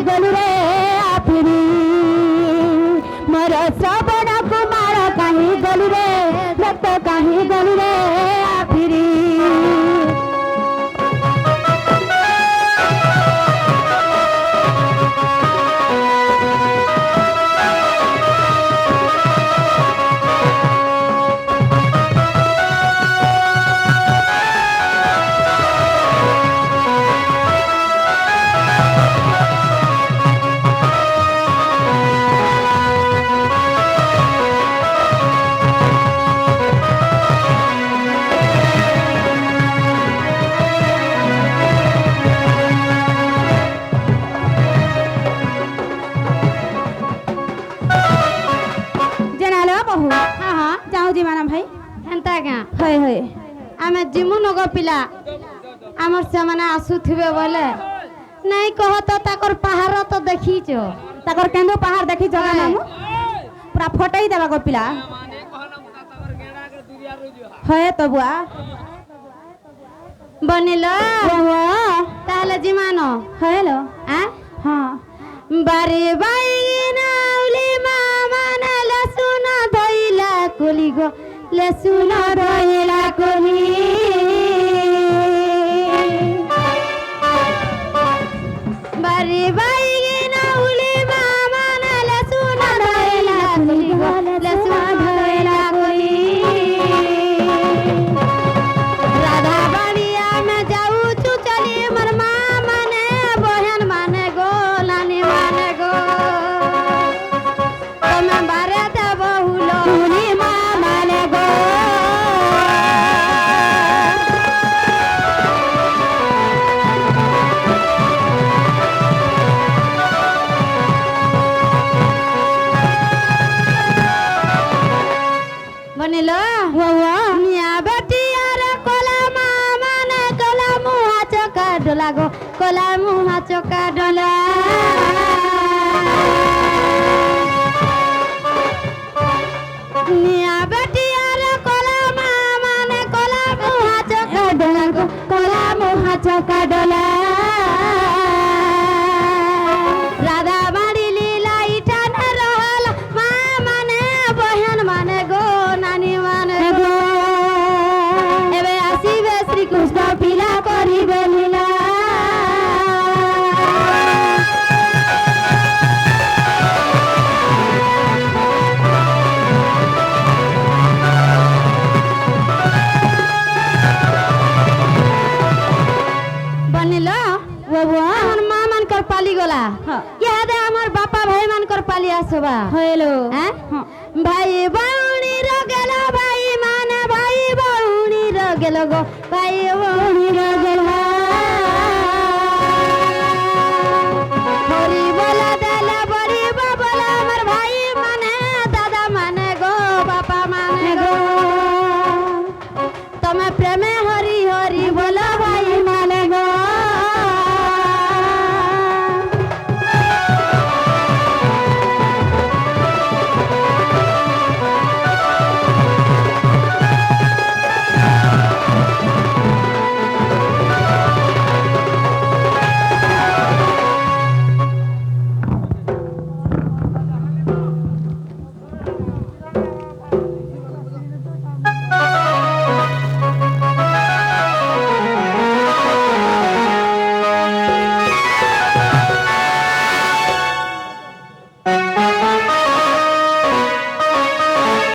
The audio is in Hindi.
गलु रे आफिरी मोर श्रवण कुमार कहीं गलु रे भक्त कहीं गलु रे आफिरी आमे जिमु नग पिला आमर से माने आसुथिबे बोले नहीं कह तो ताकर पहाड़ तो देखी छो ताकर केंदो पहाड़ देखी छ ना पूरा फटई देबा गो पिला होय तो बुआ बनिलो ताले जिमानो हेलो हां बारे बाई नाउली मामा ना लसुन धइला कोली गो लसुन धइला कोली बारे बाई नाउली मामा ना लसुन धइला कोली गो लसुन धइला कोली राधा बाड़िया में जाऊ छु चली मन मामा ने बहन माने गो लानी माने गो तमे बारे दे बहुलो हुनी मामा ने गो बनिलो वाह मिया बेटिया रे कोला मामा ने कोला मुहा चका डोला गो कोला मुहा चका डोला मिया बेटिया रे कोला मामा ने कोला मुहा चका डोला गो कोला मुहा चका डोला राधा बाड़ी लीला इठान रहल मामा ने बहन माने गो नानी माने गो एबे आसीबे श्री कृष्ण पिला करिबे लीला बनिलो हमर मां मान कर पाली गला याद है हमर बापा भाई मान कर पाली आसबा हेलो भाई बाउनी रो गेलो भाई मान भाई बाउनी रो गेलो गो भाई बाउनी रो